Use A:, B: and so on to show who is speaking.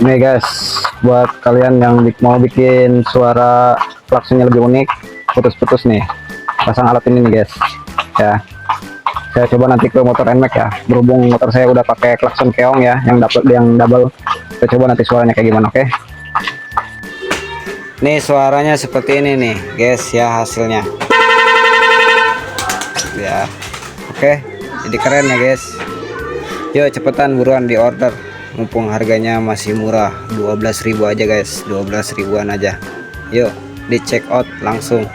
A: Nih guys, buat kalian yang mau bikin suara klaksonnya lebih unik, putus-putus nih, pasang alat ini nih guys. Ya, saya coba nanti ke motor NMAX ya. Berhubung motor saya udah pakai klakson keong ya, yang double. Kita coba nanti suaranya kayak gimana, oke? Nih suaranya seperti ini nih guys ya, hasilnya. Ya, oke. Jadi keren ya guys. Yuk cepetan buruan di order. Mumpung harganya masih murah, 12.000 aja guys, 12 ribuan aja. Yuk di check out langsung.